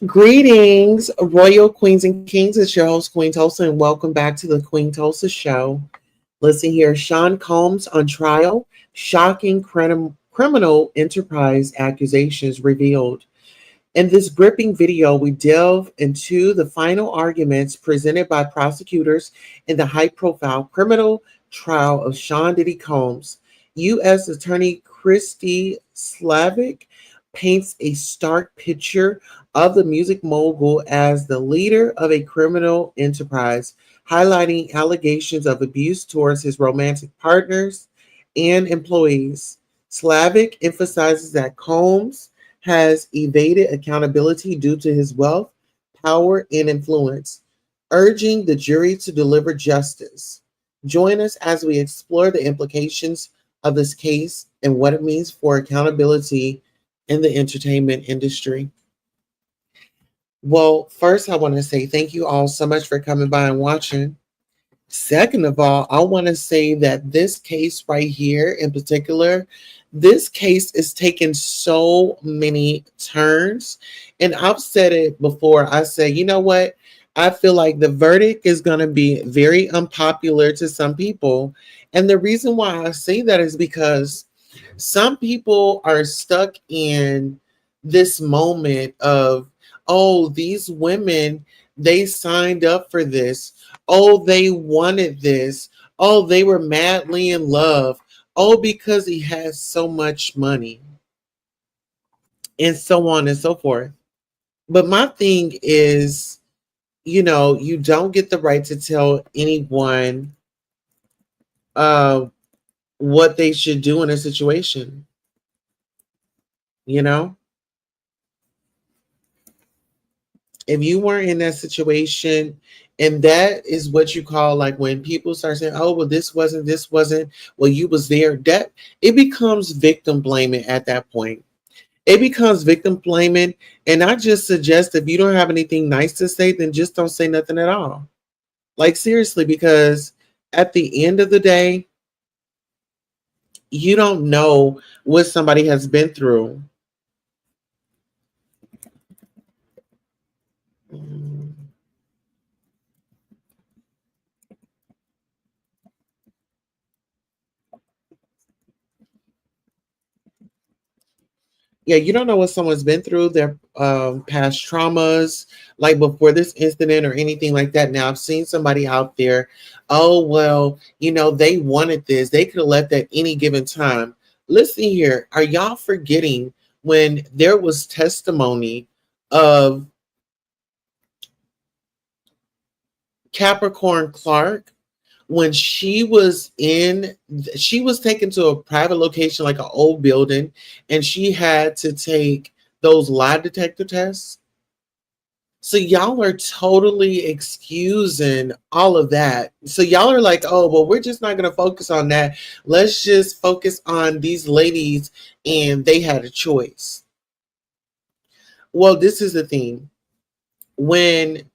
Greetings, royal queens and kings. It's your host, Queen Tulsa, and welcome back to the Queen Tulsa Show. Listen here, Sean Combs on trial, shocking criminal enterprise accusations revealed. In this gripping video, we delve into the final arguments presented by prosecutors in the high-profile criminal trial of Sean Diddy Combs. U.S. Attorney Christy Slavik paints a stark picture of the music mogul as the leader of a criminal enterprise, highlighting allegations of abuse towards his romantic partners and employees. Slavik emphasizes that Combs has evaded accountability due to his wealth, power, and influence, urging the jury to deliver justice. Join us as we explore the implications of this case and what it means for accountability in the entertainment industry. Well, first, I want to say thank you all so much for coming by and watching. Second of all, I want to say that this case right here in particular, this case is taking so many turns. And I've said it before. I said, you know what? I feel like the verdict is going to be very unpopular to some people. And the reason why I say that is because some people are stuck in this moment of, oh, these women, they signed up for this. Oh, they wanted this. Oh, they were madly in love. Oh, because he has so much money. And so on and so forth. But my thing is, you don't get the right to tell anyone what they should do in a situation. You know? If you weren't in that situation, and that is what you call, like, when people start saying, oh, well, this wasn't, well, you was there, that it becomes victim blaming at that point. It becomes victim blaming. And I just suggest, if you don't have anything nice to say, then just don't say nothing at all. Like, seriously, because at the end of the day, you don't know what somebody has been through. Yeah, you don't know what someone's been through, their past traumas, like before this incident or anything like that. Now, I've seen somebody out there, oh, well, they wanted this. They could have left at any given time. Listen here, are y'all forgetting when there was testimony of Capricorn Clark, when she was taken to a private location, like an old building, and she had to take those lie detector tests? So y'all are totally excusing all of that. So y'all are like, oh, well, we're just not going to focus on that. Let's just focus on these ladies, and they had a choice. Well, this is the thing. When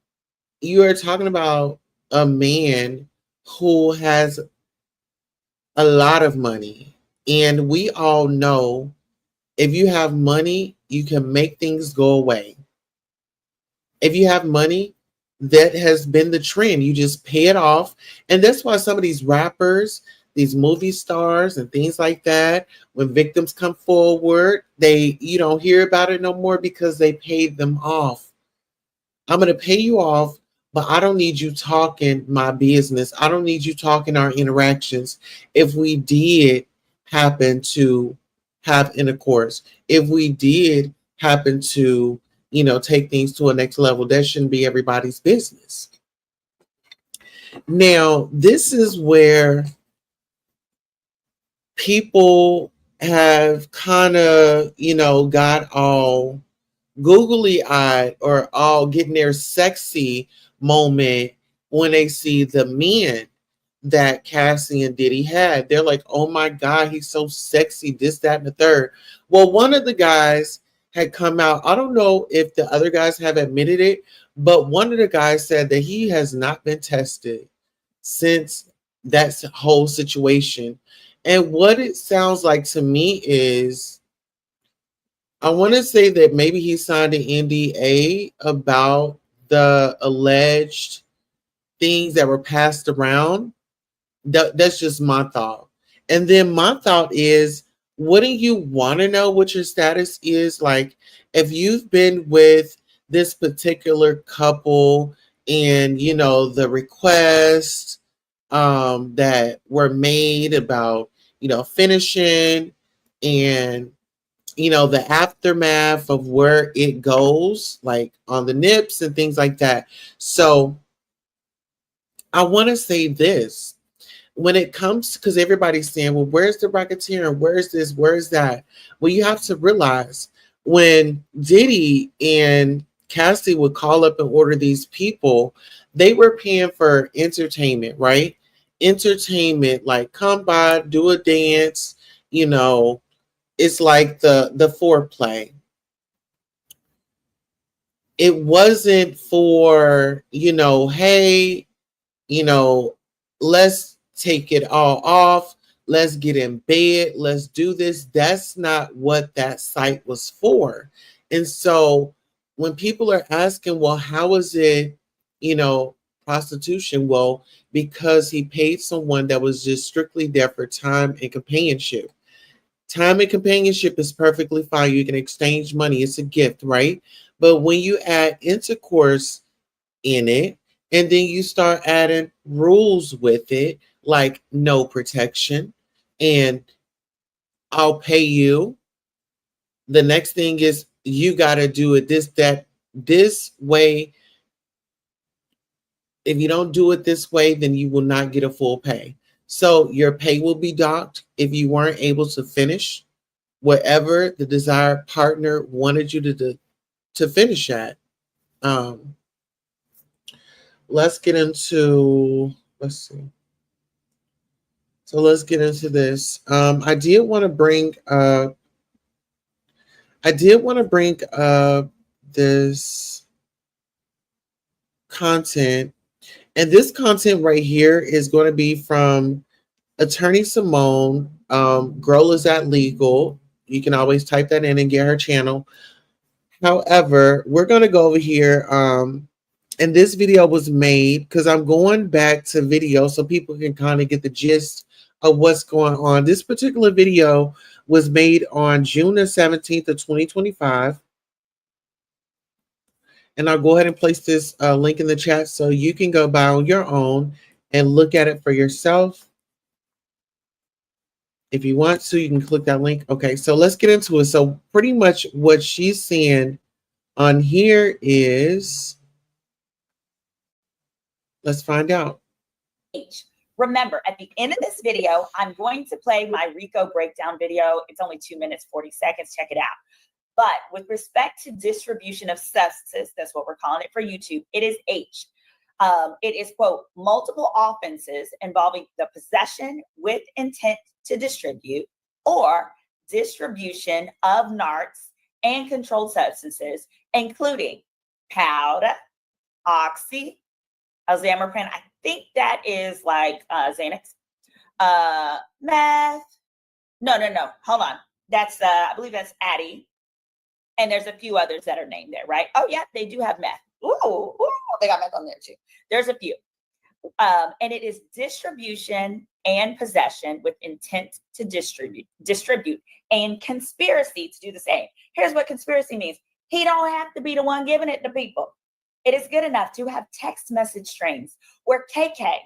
you are talking about a man who has a lot of money, and we all know, if you have money, you can make things go away. If you have money, that has been the trend. You just pay it off. And that's why some of these rappers, these movie stars and things like that, when victims come forward, you don't hear about it no more because they paid them off. I'm going to pay you off, but I don't need you talking my business. I don't need you talking our interactions. If we did happen to have intercourse, if we did happen to, take things to a next level, that shouldn't be everybody's business. Now, this is where people have kind of, got all googly eyed or all getting their sexy moment when they see the men that Cassie and Diddy had. They're like, oh my God, he's so sexy, this, that, and the third. Well, one of the guys had come out. I don't know if the other guys have admitted it, but one of the guys said that he has not been tested since that whole situation. And what it sounds like to me is, I want to say that maybe he signed an NDA about the alleged things that were passed around. That's just my thought. And then my thought is, wouldn't you want to know what your status is? Like, if you've been with this particular couple and, the requests that were made about, finishing and, the aftermath of where it goes, like on the nips and things like that. So I want to say this. When it comes, because everybody's saying, well, where's the racketeering? Where's this? Where's that? Well, you have to realize when Diddy and Cassie would call up and order these people, they were paying for entertainment, right? Entertainment, like come by, do a dance, it's like the foreplay. It wasn't for, hey, let's take it all off. Let's get in bed. Let's do this. That's not what that site was for. And so when people are asking, well, how is it, prostitution? Well, because he paid someone that was just strictly there for time and companionship. Time and companionship is perfectly fine. You can exchange money. It's a gift, right? But when you add intercourse in it, and then you start adding rules with it, like no protection, and I'll pay you. The next thing is you got to do it this way. If you don't do it this way, then you will not get a full pay. So your pay will be docked if you weren't able to finish whatever the desired partner wanted you to finish at. Let's get into, let's see. So let's get into this. I did want to bring this content, and this content right here is going to be from Attorney Simone. Girl is that legal? You can always type that in and get her channel. However, we're going to go over here. And this video was made because I'm going back to video so people can kind of get the gist of what's going on. This particular video was made on June the 17th of 2025. And I'll go ahead and place this link in the chat so you can go by on your own and look at it for yourself. If you want to, you can click that link. Okay, so let's get into it. So pretty much what she's saying on here is, let's find out. Remember, at the end of this video, I'm going to play my RICO breakdown video. It's only 2 minutes, 40 seconds. Check it out. But with respect to distribution of substances, that's what we're calling it for YouTube, it is H. It is, quote, multiple offenses involving the possession with intent to distribute or distribution of narcs and controlled substances, including powder, oxy, azamipran. I think that is like Xanax, meth. No. Hold on. That's I believe that's Addy. And there's a few others that are named there, right? Oh yeah, they do have meth. Ooh. they got meth on there too. There's a few. And it is distribution and possession with intent to distribute, and conspiracy to do the same. Here's what conspiracy means. He don't have to be the one giving it to people. It is good enough to have text message strings where KK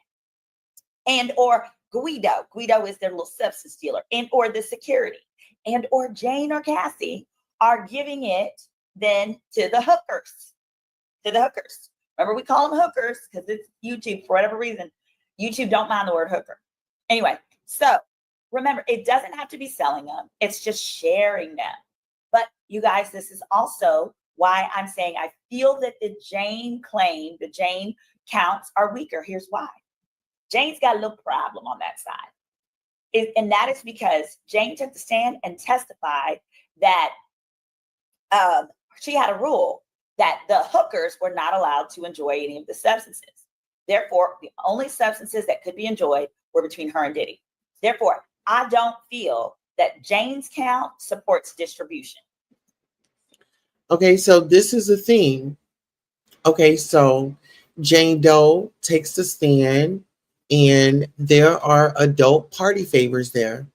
and or Guido is their little substance dealer, and or the security, and or Jane or Cassie are giving it then to the hookers. Remember, we call them hookers because it's YouTube for whatever reason. YouTube don't mind the word hooker. Anyway, so remember, it doesn't have to be selling them. It's just sharing them. But you guys, this is also why I'm saying I feel that the Jane counts are weaker. Here's why. Jane's got a little problem on that side. And that is because Jane took the stand and testified that she had a rule that the hookers were not allowed to enjoy any of the substances. Therefore, the only substances that could be enjoyed were between her and Diddy. Therefore, I don't feel that Jane's count supports distribution. Okay, so this is the thing. Okay, so Jane Doe takes the stand, and there are adult party favors there.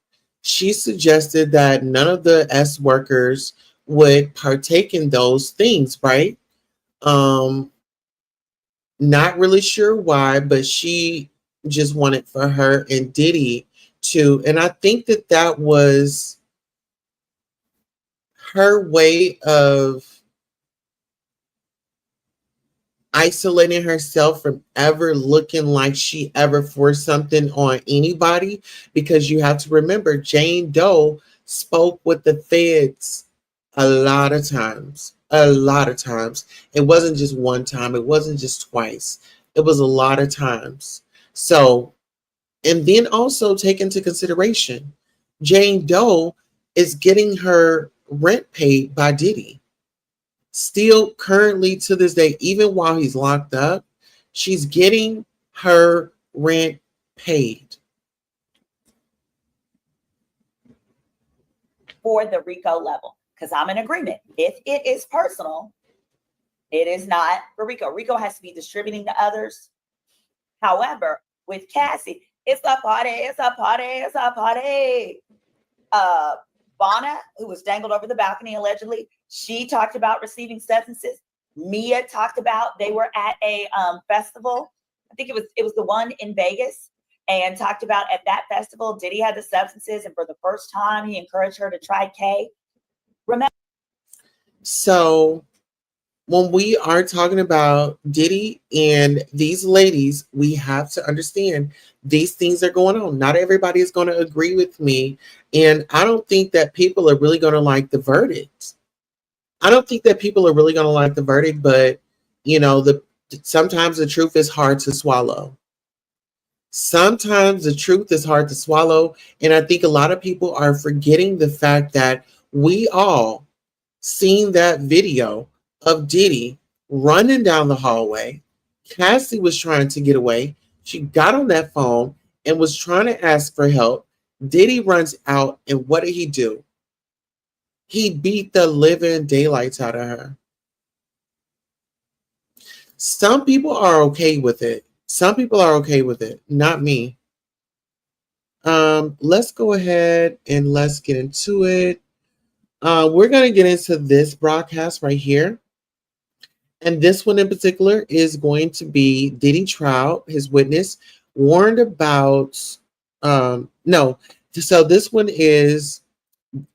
She suggested that none of the S workers would partake in those things, right? Not really sure why, but she just wanted for her and Diddy to, and I think that was her way of isolating herself from ever looking like she ever forced something on anybody, because you have to remember Jane Doe spoke with the feds a lot of times. It wasn't just one time, it wasn't just twice, it was a lot of times. So, and then also take into consideration, Jane Doe is getting her rent paid by Diddy. Still currently to this day, even while he's locked up, she's getting her rent paid. For the RICO level, because I'm in agreement. If it is personal, it is not for RICO. RICO has to be distributing to others. However, with Cassie, it's a party. Vonna, who was dangled over the balcony allegedly, she talked about receiving substances. Mia talked about they were at a festival. I think it was the one in Vegas, and talked about at that festival, Diddy had the substances, and for the first time, he encouraged her to try K. Remember? So when we are talking about Diddy and these ladies, we have to understand these things are going on. Not everybody is going to agree with me. And I don't think that people are really going to like the verdict. But you know, sometimes the truth is hard to swallow. And I think a lot of people are forgetting the fact that we all seen that video of Diddy running down the hallway. Cassie was trying to get away. She got on that phone and was trying to ask for help. Diddy runs out, and what did he do? He beat the living daylights out of her. Some people are okay with it. Not me. Let's go ahead and let's get into it. We're going to get into this broadcast right here. And this one in particular is going to be Diddy trial. His witness warned about, so this one is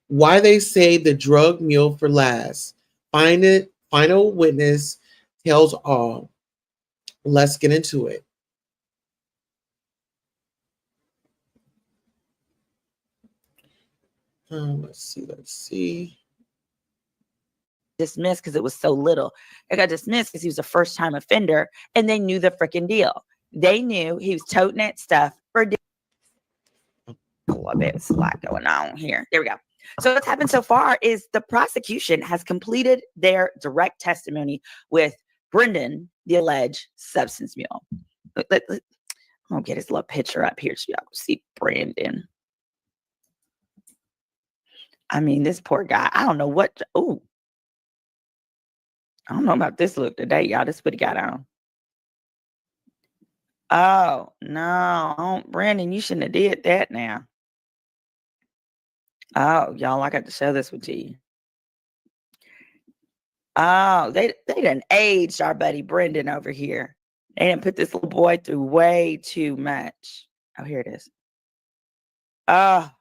why they say the drug mule for last. Final witness tells all. Let's get into it. Let's see. Dismissed because it was so little. It got dismissed because he was a first-time offender, and they knew the freaking deal. They knew he was toting that stuff for a little bit of slack going on here. There we go. So what's happened so far is the prosecution has completed their direct testimony with Brendan, the alleged substance mule. I'm gonna get his little picture up here so y'all can see Brandon. I mean, this poor guy. I don't know what. I don't know about this look today, y'all. This is what he got on. Oh, no. Oh, Brandon, you shouldn't have did that now. Oh, y'all, I got to show this to you. Oh, they done aged our buddy Brendan over here. They didn't put this little boy through way too much. Oh, here it is. Oh,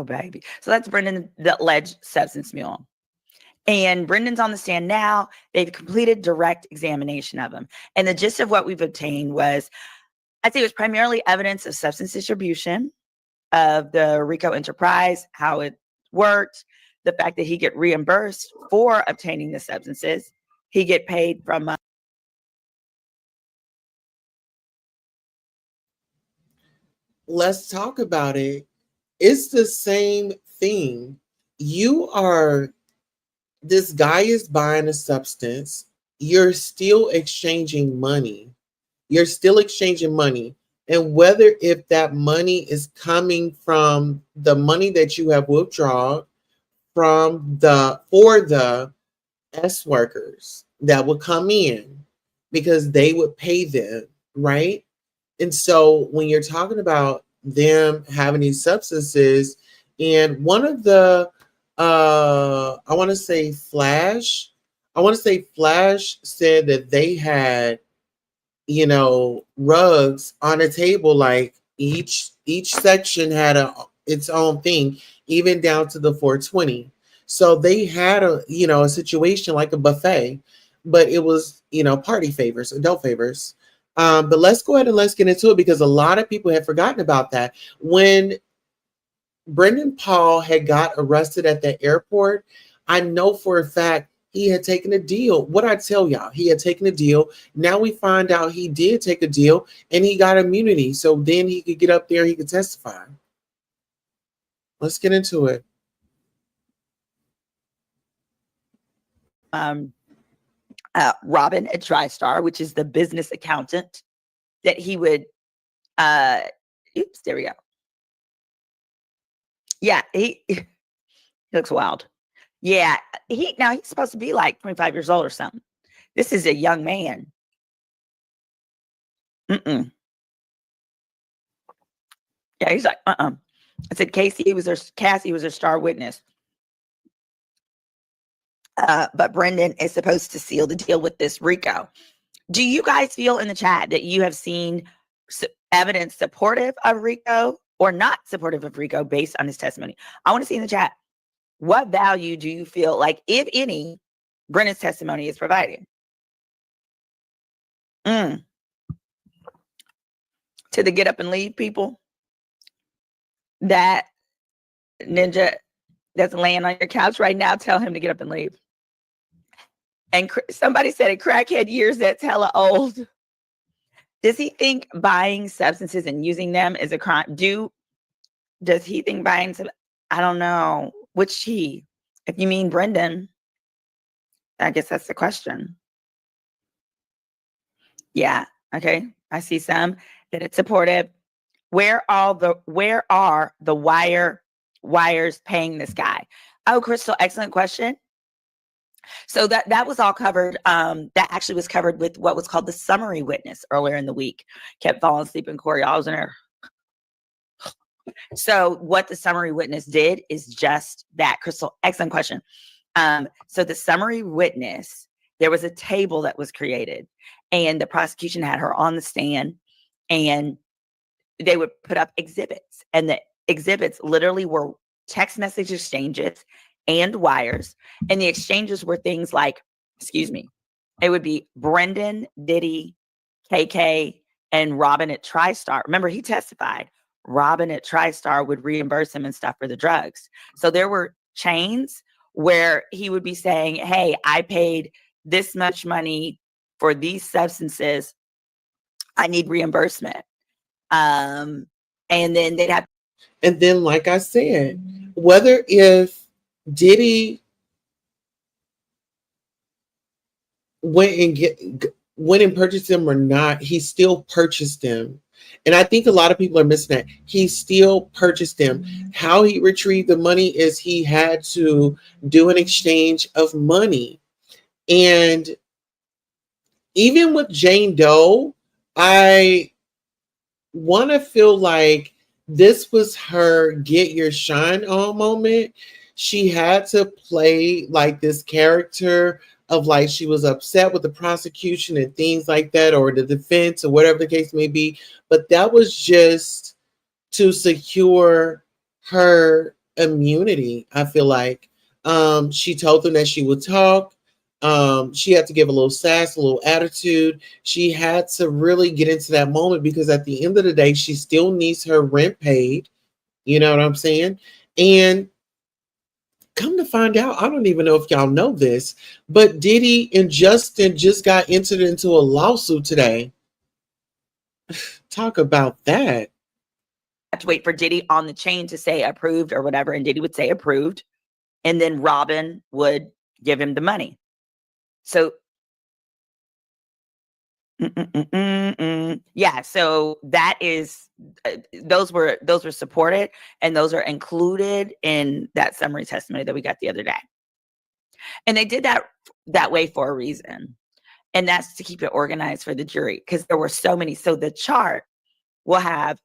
baby. So that's Brendan, the alleged substance mule. And Brendan's on the stand now. They've completed direct examination of him. And the gist of what we've obtained was, I'd say it was primarily evidence of substance distribution of the RICO enterprise, how it worked, the fact that he get reimbursed for obtaining the substances. He get paid from Let's talk about it. It's the same thing. This guy is buying a substance. You're still exchanging money. And whether if that money is coming from the money that you have withdrawn for the S workers that would come in because they would pay them, right? And so when you're talking about them having these substances, and one of the I want to say Flash said that they had, rugs on a table, like each section had its own thing, even down to the 420. So they had a situation like a buffet, but it was, party favors, adult favors. But let's go ahead and let's get into it, because a lot of people have forgotten about that. When Brendan Paul had got arrested at the airport, I know for a fact he had taken a deal. What I tell y'all, he had taken a deal. Now we find out he did take a deal and he got immunity. So then he could get up there, he could testify. Let's get into it. Robin at TriStar, which is the business accountant that he would, oops, there we go. Yeah, he looks wild. Yeah, he's supposed to be like 25 years old or something. This is a young man. Yeah, he's like, I said Cassie was her star witness. But Brendan is supposed to seal the deal with this RICO. Do you guys feel in the chat that you have seen evidence supportive of RICO or not supportive of RICO based on his testimony? I want to see in the chat, what value do you feel like, if any, Brendan's testimony is providing? To the get up and leave people that ninja that's laying on your couch right now, tell him to get up and leave. And somebody said a crackhead years, that's hella old. Does he think buying substances and using them is a crime? Does he think buying some? I don't know. Which he? If you mean Brendan, I guess that's the question. Yeah. Okay. I see some that it's supportive. Where are the wires paying this guy? Oh, Crystal, excellent question. So that was all covered. That actually was covered with what was called the summary witness earlier in the week. Kept falling asleep in Corey. I was in there. So what the summary witness did is just that. Crystal, excellent question. So the summary witness, there was a table that was created, and the prosecution had her on the stand, and they would put up exhibits, and the exhibits literally were text message exchanges and wires. And the exchanges were things like, it would be Brendan, Diddy, KK, and Robin at TriStar. Remember, he testified. Robin at TriStar would reimburse him and stuff for the drugs. So there were chains where he would be saying, hey, I paid this much money for these substances. I need reimbursement. And then they'd have. And then, like I said, whether if Diddy went and purchased them or not, he still purchased them. And I think a lot of people are missing that. He still purchased them. How he retrieved the money is he had to do an exchange of money. And even with Jane Doe, I want to feel like this was her get your shine on moment. She had to play like this character of like she was upset with the prosecution and things like that, or the defense, or whatever the case may be. But that was just to secure her immunity. I feel like she told them that she would talk. She had to give a little sass, a little attitude. She had to really get into that moment because at the end of the day, she still needs her rent paid. You know what I'm saying? And come to find out, I don't even know if y'all know this, but Diddy and Justin just got entered into a lawsuit today. Talk about that. Have to wait for Diddy on the chain to say approved or whatever, and Diddy would say approved, and then Robin would give him the money. So yeah, so that is those were supported, and those are included in that summary testimony that we got the other day. And they did that way for a reason, and that's to keep it organized for the jury, because there were so many. So the chart will have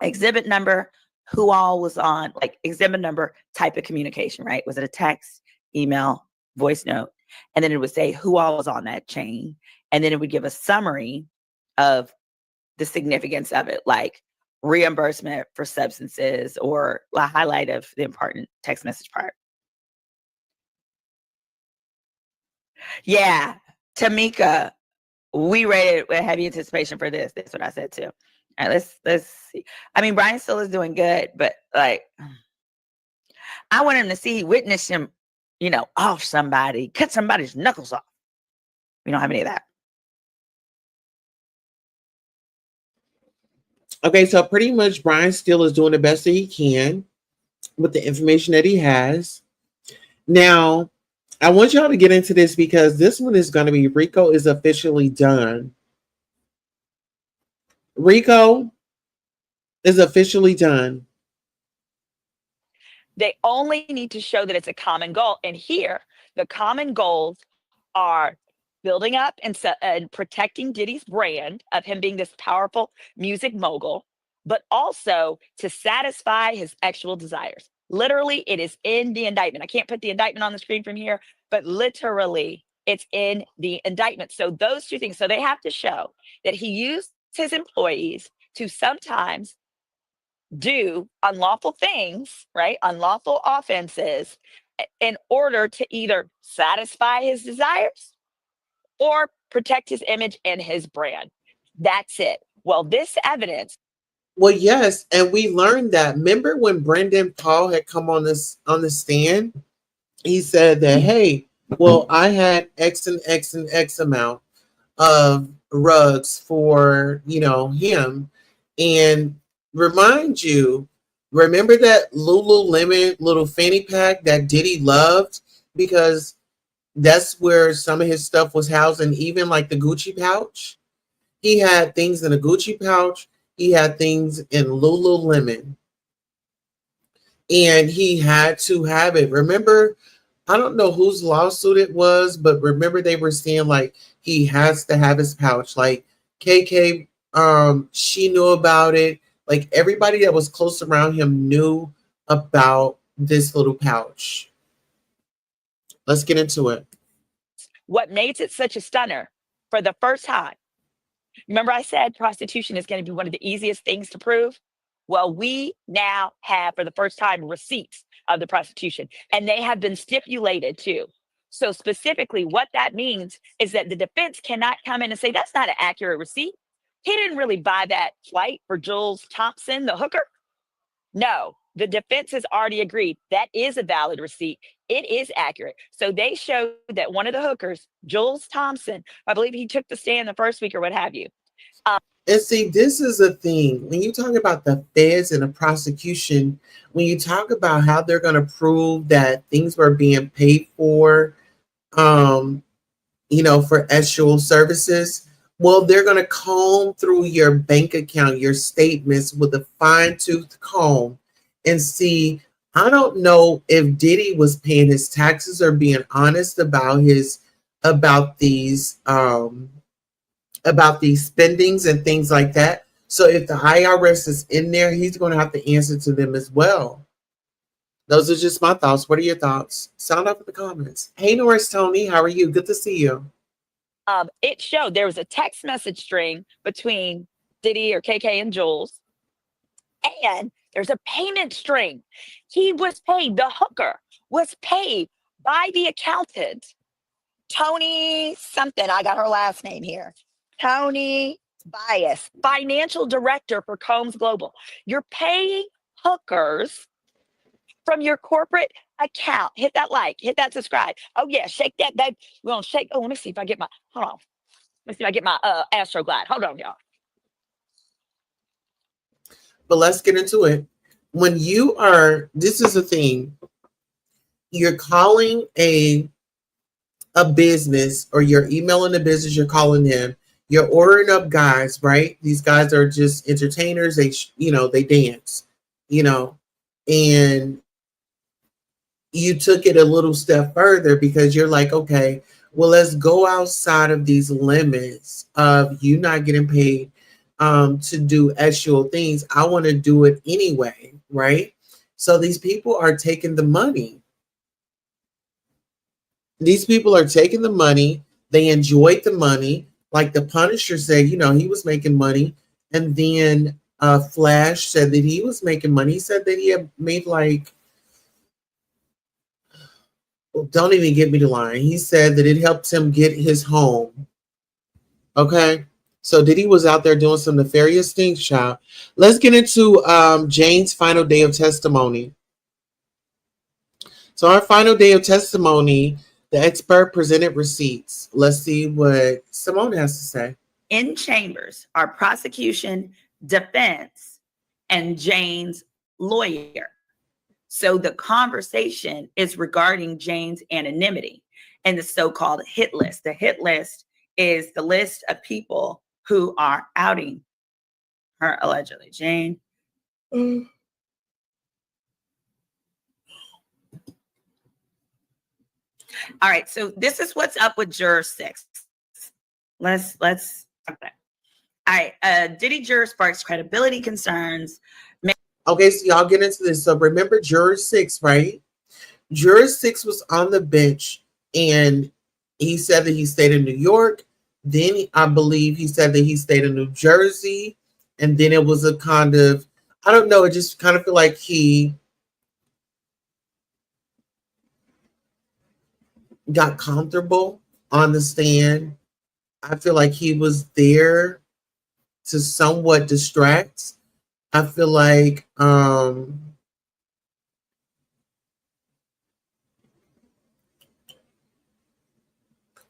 exhibit number, who all was on, like exhibit number, type of communication, right? Was it a text, email, voice note? And then it would say who all was on that chain. And then it would give a summary of the significance of it, like reimbursement for substances, or a highlight of the important text message part. Yeah, Tamika, we rated with heavy anticipation for this. That's what I said too. All right, let's see. I mean, Brian still is doing good, but like, I want him to see, witness him, off somebody, cut somebody's knuckles off. We don't have any of that. Okay, so pretty much Brian still is doing the best that he can with the information that he has. Now, I want y'all to get into this because this one is going to be Rico is officially done. Rico is officially done. They only need to show that it's a common goal. And here, the common goals are building up and protecting Diddy's brand of him being this powerful music mogul, but also to satisfy his sexual desires. Literally, it is in the indictment. I can't put the indictment on the screen from here, but literally, it's in the indictment. So those two things. So they have to show that he used his employees to sometimes do unlawful things, right? Unlawful offenses in order to either satisfy his desires or protect his image and his brand. That's it. Well, this evidence. Well, yes, and we learned that. Remember when Brendan Paul had come on the stand? He said that, hey, well, I had X and X and X amount of rugs for him, and remember that Lululemon little fanny pack that Diddy loved, because that's where some of his stuff was housed, and even like the Gucci pouch. He had things in a Gucci pouch. He had things in Lululemon. And he had to have it. Remember, I don't know whose lawsuit it was, but remember they were saying like he has to have his pouch. Like KK, she knew about it. Like everybody that was close around him knew about this little pouch. Let's get into it. What makes it such a stunner for the first time? Remember I said prostitution is going to be one of the easiest things to prove? Well, we now have for the first time receipts of the prostitution, and they have been stipulated too. So specifically what that means is that the defense cannot come in and say that's not an accurate receipt. He didn't really buy that flight for Jules Thompson, the hooker. No, the defense has already agreed that is a valid receipt. It is accurate. So they showed that one of the hookers, Jules Thompson, I believe he took the stand the first week or what have you. And see, this is a thing. When you talk about the feds and the prosecution, when you talk about how they're going to prove that things were being paid for, for actual services, well, they're going to comb through your bank account, your statements with a fine-tooth comb and see. I don't know if Diddy was paying his taxes or being honest about these about these spendings and things like that. So if the IRS is in there, he's going to have to answer to them as well. Those are just my thoughts. What are your thoughts? Sound off in the comments. Hey, Norris Tony, how are you? Good to see you. It showed there was a text message string between Diddy or KK and Jules, and there's a payment string. He was paid, the hooker was paid by the accountant, Tony something. I got her last name here. Tony Bias, financial director for Combs Global. You're paying hookers from your corporate account. Hit that like, hit that subscribe. Oh yeah, shake that. We're gonna shake. Oh, let me see if I get my, hold on. Let me see if I get my Astroglide. Hold on, y'all. But let's get into it. When you are, this is the thing, you're calling a business, or you're emailing a business, you're calling them, you're ordering up guys, right? These guys are just entertainers. They, they dance, and you took it a little step further because you're like, okay, well, let's go outside of these limits of you not getting paid to do actual things. I want to do it anyway, right? So these people are taking the money. These people are taking the money. They enjoyed the money. Like the Punisher said, he was making money. And then Flash said that he was making money. He said that he had made don't even get me the line. He said that it helped him get his home. Okay. So Diddy was out there doing some nefarious things, child. Let's get into Jane's final day of testimony. So our final day of testimony, the expert presented receipts. Let's see what Simone has to say. In chambers are prosecution, defense, and Jane's lawyer. So the conversation is regarding Jane's anonymity and the so-called hit list. The hit list is the list of people who are outing her allegedly. Jane. All right, so this is what's up with juror 6. Let's okay. All right, Diddy juror sparks credibility concerns. Okay, so y'all get into this. So remember juror 6, right? Juror 6 was on the bench, and he said that he stayed in New York. Then I believe he said that he stayed in New Jersey. And then it was a kind of, I don't know, it just kind of feel like he got comfortable on the stand. I feel like he was there to somewhat distract. I feel like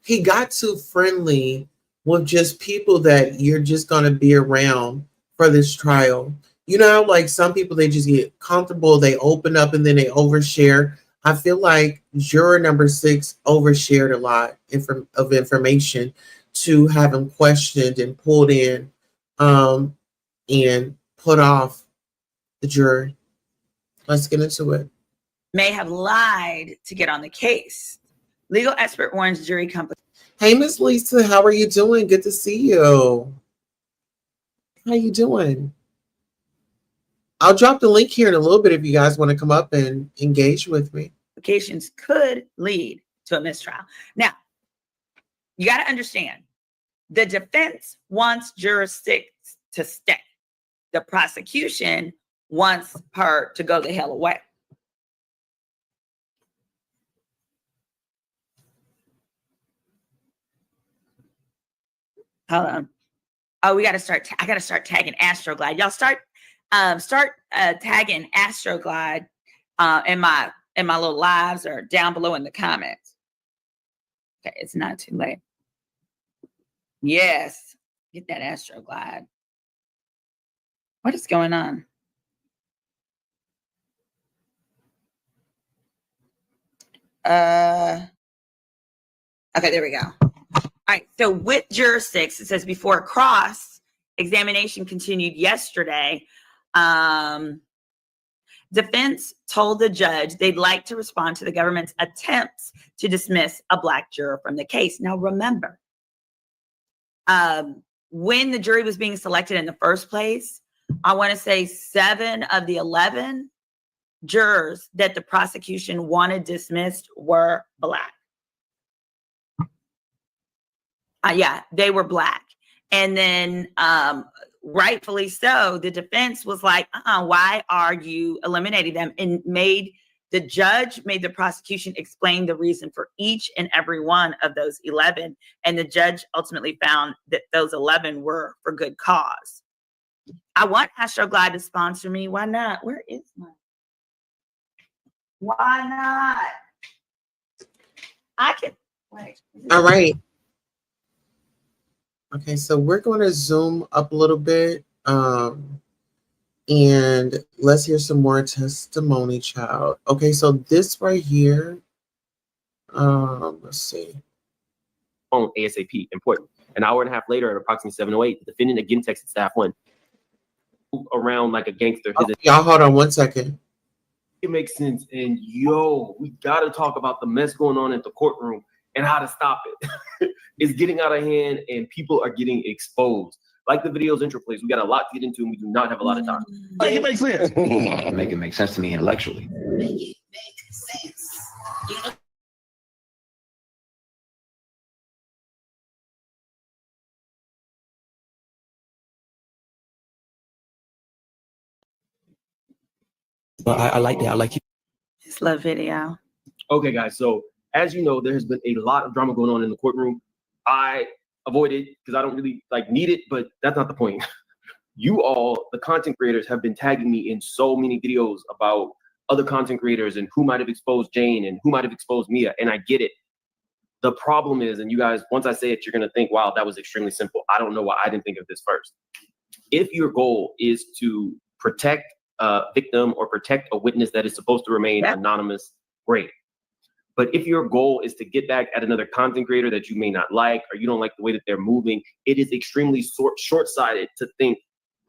he got too friendly with just people that you're just going to be around for this trial. You know, like some people, they just get comfortable, they open up and then they overshare. I feel like juror number 6 overshared a lot of information to have him questioned and pulled in and put off the jury. Let's get into it. May have lied to get on the case. Legal expert warns jury company. Hey, Miss Lisa, how are you doing? Good to see you. How you doing? I'll drop the link here in a little bit if you guys want to come up and engage with me. Applications could lead to a mistrial. Now, you got to understand, the defense wants juror 6 to stay. The prosecution wants her to go the hell away. Hold on. Oh, we got to start. I got to start tagging Astroglide. Y'all start tagging Astroglide in my little lives or down below in the comments. Okay, it's not too late. Yes, get that Astroglide. What is going on? Okay, there we go. All right, so with juror 6, it says before cross examination continued yesterday, defense told the judge they'd like to respond to the government's attempts to dismiss a Black juror from the case. Now, remember, When the jury was being selected in the first place, I want to say 7 of the 11 jurors that the prosecution wanted dismissed were Black. Yeah, they were Black. And then rightfully so, the defense was like, why are you eliminating them? And the judge made the prosecution explain the reason for each and every one of those 11. And the judge ultimately found that those 11 were for good cause. I want Astroglide to sponsor me. Why not? Where is my? Why not? I can wait. All right. Okay, so we're going to zoom up a little bit, and let's hear some more testimony, child. Okay, so this right here, let's see. On ASAP, important. An hour and a half later, at approximately 7:08, the defendant again texted staff 1. Around like a gangster. Y'all hold on one second. It makes sense. And yo, we got to talk about the mess going on at the courtroom and how to stop it. It's getting out of hand and people are getting exposed. Like the video's intro plays, we got a lot to get into and we do not have a lot of time. Make it make sense. Make it make sense to me intellectually. Make it make sense. But I like that. I like you. Just love video. Okay, guys. So as you know, there has been a lot of drama going on in the courtroom. I avoid it because I don't really need it, but that's not the point. You all, the content creators, have been tagging me in so many videos about other content creators and who might have exposed Jane and who might have exposed Mia, and I get it. The problem is, and you guys, once I say it, you're going to think, wow, that was extremely simple. I don't know why I didn't think of this first. If your goal is to protect a victim or protect a witness that is supposed to remain anonymous, great. But if your goal is to get back at another content creator that you may not like, or you don't like the way that they're moving, it is extremely short-sighted to think,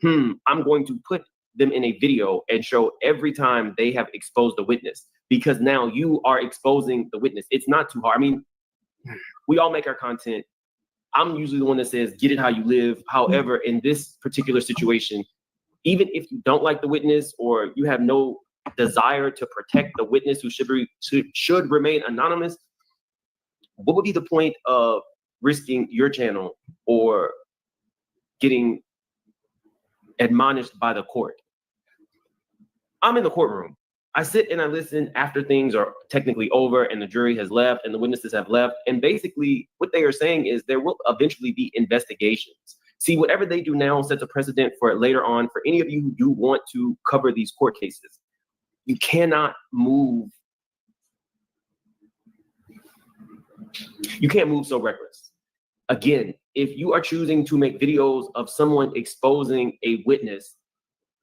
I'm going to put them in a video and show every time they have exposed the witness, because now you are exposing the witness. It's not too hard. I mean, we all make our content. I'm usually the one that says, get it how you live. However, in this particular situation, even if you don't like the witness or you have no desire to protect the witness who should remain anonymous, what would be the point of risking your channel or getting admonished by the court? I'm in the courtroom. I sit and I listen after things are technically over and the jury has left and the witnesses have left. And basically what they are saying is there will eventually be investigations. See, whatever they do now sets a precedent for later on for any of you who do want to cover these court cases. You cannot move. You can't move so reckless. Again, if you are choosing to make videos of someone exposing a witness,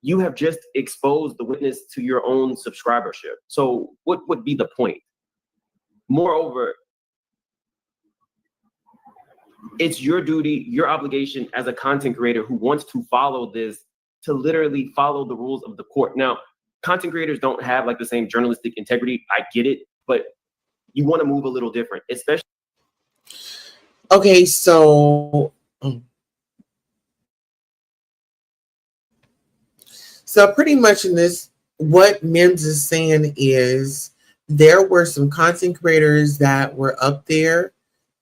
you have just exposed the witness to your own subscribership. So what would be the point? Moreover, it's your duty, your obligation as a content creator who wants to follow this to literally follow the rules of the court. Now, content creators don't have the same journalistic integrity. I get it, but you want to move a little different, especially. Okay, so pretty much in this, what Mims is saying is there were some content creators that were up there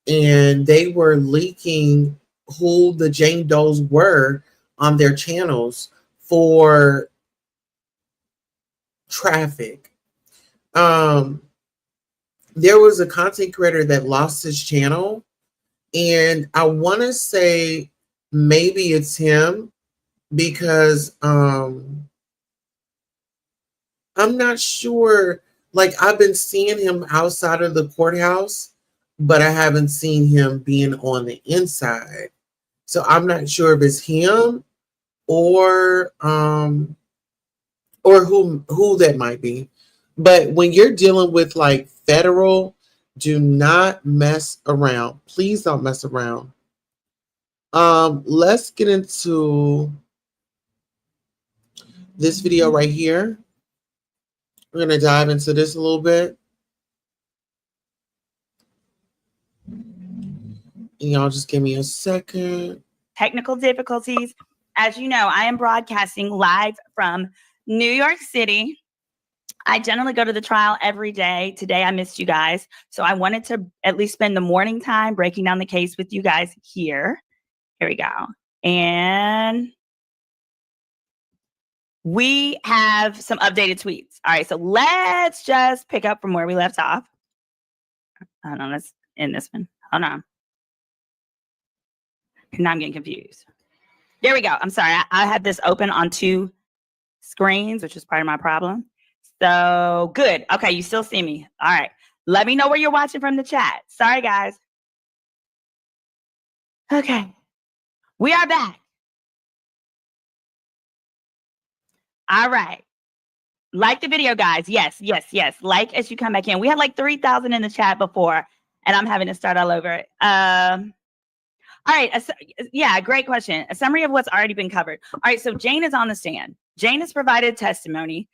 and they were leaking who the Jane Does were on their channels for traffic. There was a content creator that lost his channel, and I want to say maybe it's him because I'm not sure. I've been seeing him outside of the courthouse, but I haven't seen him being on the inside. So I'm not sure if it's him or who that might be. But when you're dealing with federal, do not mess around. Please don't mess around. Let's get into this video right here. We're going to dive into this a little bit. Y'all just give me a second. Technical difficulties. As you know, I am broadcasting live from New York City. I generally go to the trial every day. Today, I missed you guys. So I wanted to at least spend the morning time breaking down the case with you guys here. Here we go. And we have some updated tweets. All right, so let's just pick up from where we left off. Hold on, let's end this one. Hold on. Now I'm getting confused. There we go. I'm sorry. I had this open on 2 screens, which is part of my problem. So good. Okay, you still see me. All right. Let me know where you're watching from the chat. Sorry, guys. Okay. We are back. All right. Like the video, guys. Yes. Like as you come back in. We had like 3,000 in the chat before, and I'm having to start all over. All right. Yeah, great question. A summary of what's already been covered. All right. So Jane is on the stand. Jane has provided testimony.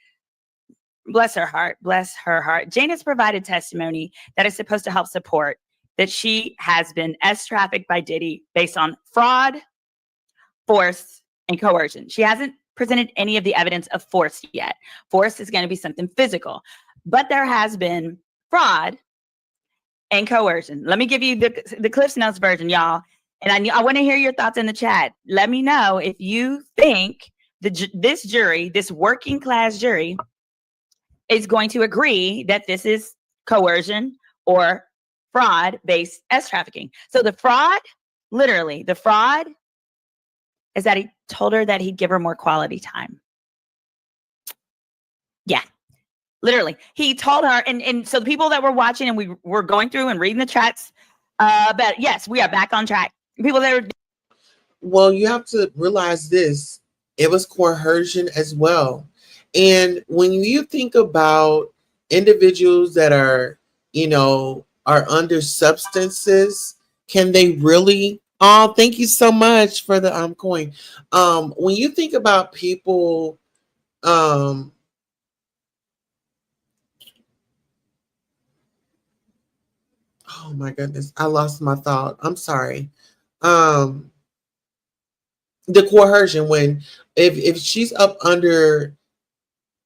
Bless her heart. Bless her heart. Jane has provided testimony that is supposed to help support that she has been trafficked by Diddy based on fraud, force, and coercion. She hasn't presented any of the evidence of force yet. Force is going to be something physical, but there has been fraud and coercion. Let me give you the Cliff's Notes version, y'all. And I want to hear your thoughts in the chat. Let me know if you think this jury, this working class jury, is going to agree that this is coercion or fraud-based trafficking. So the fraud, literally, the fraud is that he told her that he'd give her more quality time. Yeah, literally. He told her, and so the people that were watching and we were going through and reading the chats, but yes, we are back on track. People that are... Well, you have to realize this. It was coercion as well. And when you think about individuals that are, are under substances, can they really... Oh, thank you so much for the coin. When you think about people, oh my goodness, I lost my thought. I'm sorry. The coercion, when if she's up under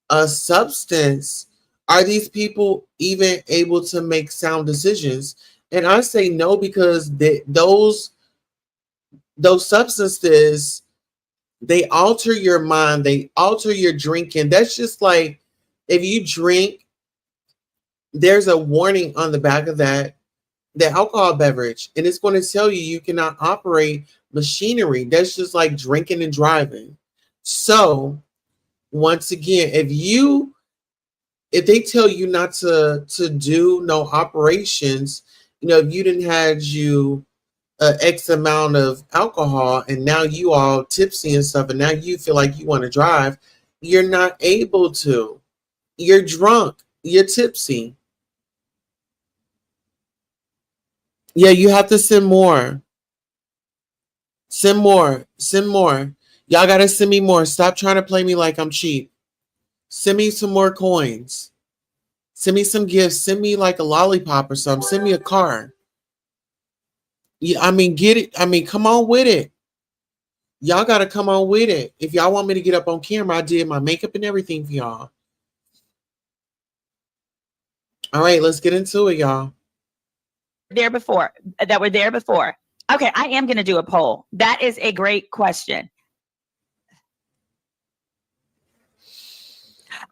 a substance, are these people even able to make sound decisions? And I say no, because those substances, they alter your mind, they alter your drinking. That's just like if you drink, there's a warning on the back of the alcohol beverage, and it's going to tell you cannot operate machinery. That's just like drinking and driving. So once again, if they tell you not to do no operations, if you didn't had you X amount of alcohol and now you all tipsy and stuff, and now you feel like you want to drive, you're not able to. You're drunk. You're tipsy. Yeah, you have to send more. Send more. Send more. Y'all got to send me more. Stop trying to play me like I'm cheap. Send me some more coins. Send me some gifts. Send me like a lollipop or something. Send me a car. Yeah, get it. Come on with it. Y'all got to come on with it. If y'all want me to get up on camera, I did my makeup and everything for y'all. All right, let's get into it, y'all. That were there before. Okay, I am going to do a poll. That is a great question.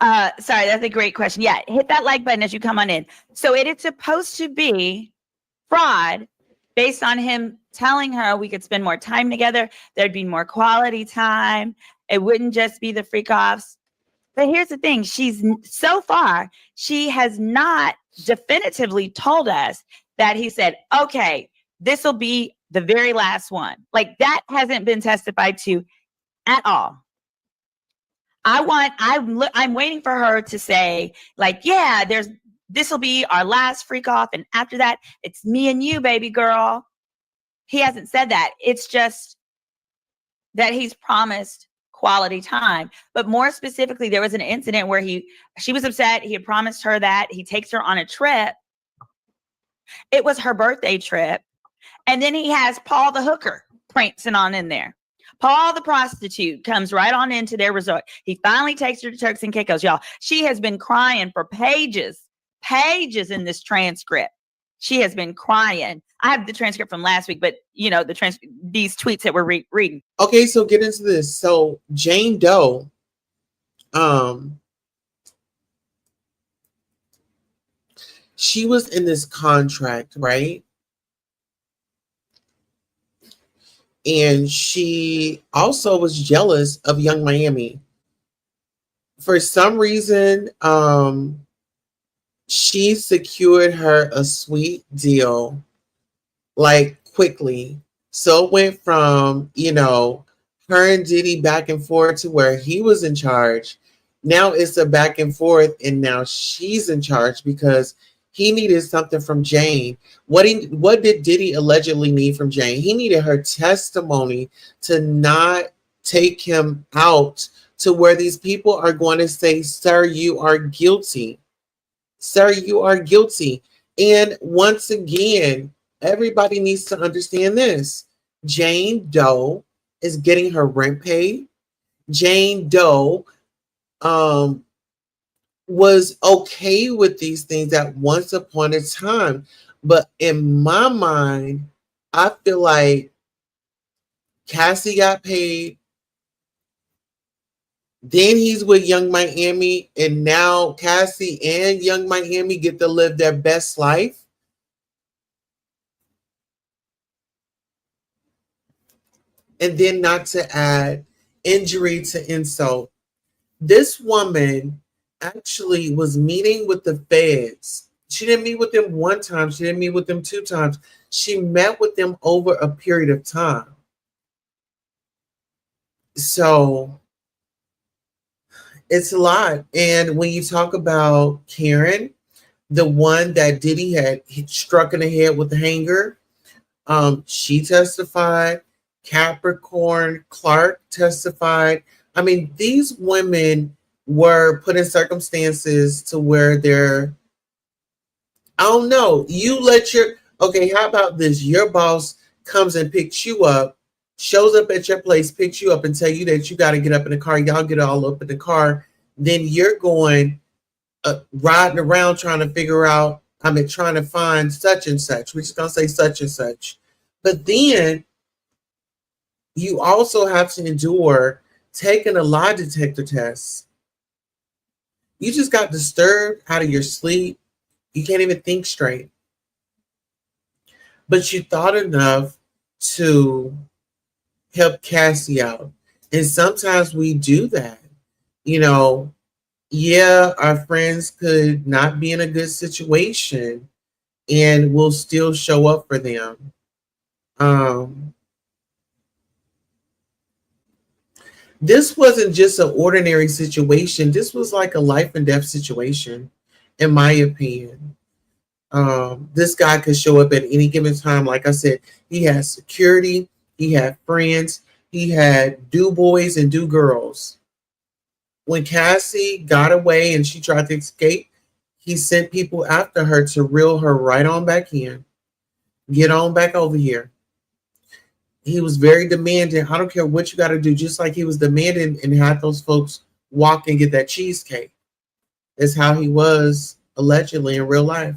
Sorry, that's a great question. Yeah, hit that like button as you come on in. So it is supposed to be fraud based on him telling her we could spend more time together. There'd be more quality time. It wouldn't just be the freak offs. But here's the thing. So far, she has not definitively told us that he said, okay, this will be the very last one. Like, that hasn't been testified to at all. I'm waiting for her to say, like, yeah, this will be our last freak off, and after that, it's me and you, baby girl. He hasn't said that. It's just that he's promised quality time. But more specifically, there was an incident where she was upset. He had promised her that he takes her on a trip. It was her birthday trip. And then he has Paul the hooker prancing on in there. Paul the prostitute comes right on into their resort. He finally takes her to Turks and Caicos, y'all. She has been crying for pages in this transcript. She has been crying. I have the transcript from last week, but you know, these tweets that we're reading. Okay, so get into this. So Jane Doe, she was in this contract, right? And she also was jealous of Young Miami. For some reason, she secured her a sweet deal, like quickly. So it went from, you know, her and Diddy back and forth to where he was in charge. Now it's a back and forth, and now she's in charge because he needed something from Jane. What did Diddy allegedly need from Jane? He needed her testimony to not take him out to where these people are going to say, sir, you are guilty. Sir, you are guilty. And once again, everybody needs to understand this. Jane Doe is getting her rent paid. Jane Doe was okay with these things at once upon a time. But in my mind, I feel like Cassie got paid. Then he's with Young Miami, and now Cassie and Young Miami get to live their best life. And then, not to add injury to insult, this woman actually was meeting with the feds. She didn't meet with them one time. She didn't meet with them 2 times. She met with them over a period of time. So it's a lot. And when you talk about Karen, the one that Diddy had struck in the head with the hanger, she testified. Capricorn Clark testified. I mean, these women were put in circumstances to where they're, I don't know, okay, how about this? Your boss comes and picks you up, shows up at your place, picks you up and tell you that you got to get up in the car. Y'all get all up in the car. Then you're going, riding around trying to find such and such. We're just going to say such and such. But then you also have to endure taking a lie detector test. You just got disturbed out of your sleep. You can't even think straight. But you thought enough to help Cassie out. And sometimes we do that. You know, yeah, our friends could not be in a good situation and we'll still show up for them. This wasn't just an ordinary situation. This was like a life and death situation, in my opinion. This guy could show up at any given time. Like I said, he had security, he had friends, he had do boys and do girls. When Cassie got away and she tried to escape, he sent people after her to reel her right on back in. Get on back over here. He was very demanding. I don't care what you got to do, just like he was demanding and had those folks walk and get that cheesecake. That's how he was allegedly in real life.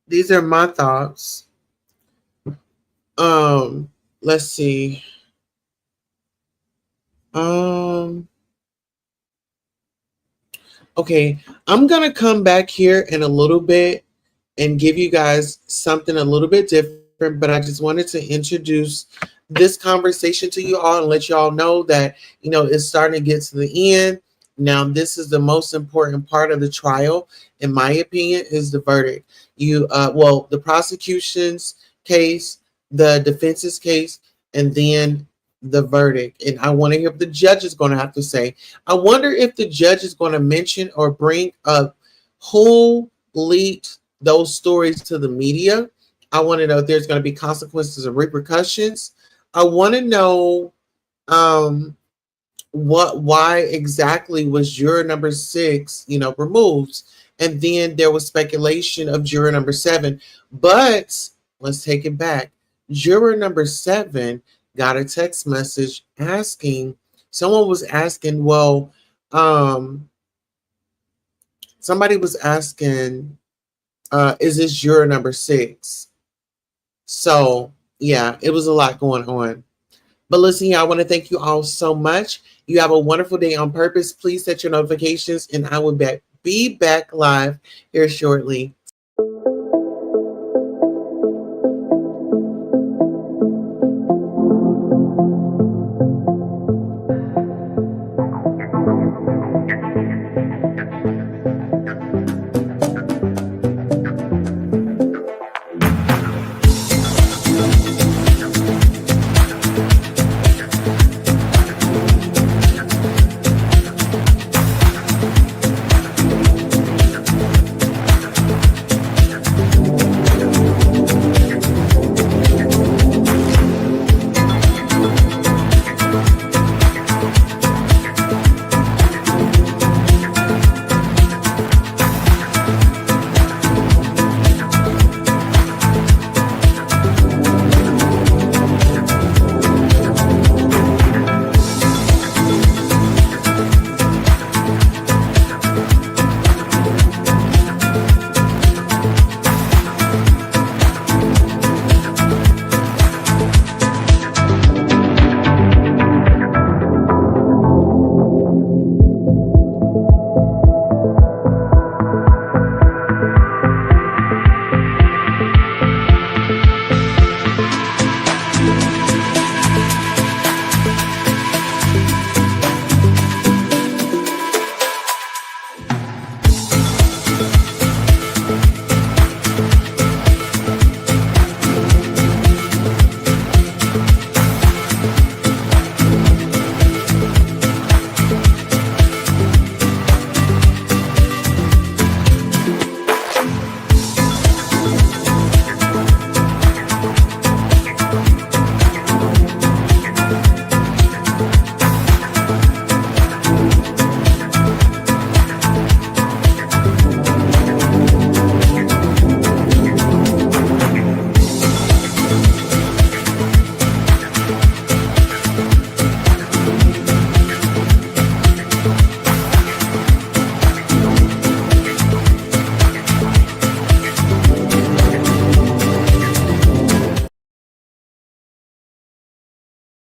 These are my thoughts. Let's see. Okay, I'm going to come back here in a little bit and give you guys something a little bit different, but I just wanted to introduce this conversation to you all and let you all know that, you know, it's starting to get to the end. Now, this is the most important part of the trial, in my opinion, is the verdict. The prosecution's case, the defense's case, and then the verdict. And I want to hear what the judge is going to have to say. I wonder if the judge is going to mention or bring up who leaked those stories to the media. I want to know if there's going to be consequences and repercussions. I want to know why exactly was juror number 6, removed? And then there was speculation of juror number 7. But let's take it back. Juror number 7 got a text message asking, someone was asking, well, somebody was asking, is this juror number 6? So yeah, it was a lot going on. But listen, yeah, I want to thank you all so much. You have a wonderful day on purpose. Please set your notifications, and I will be back live here shortly.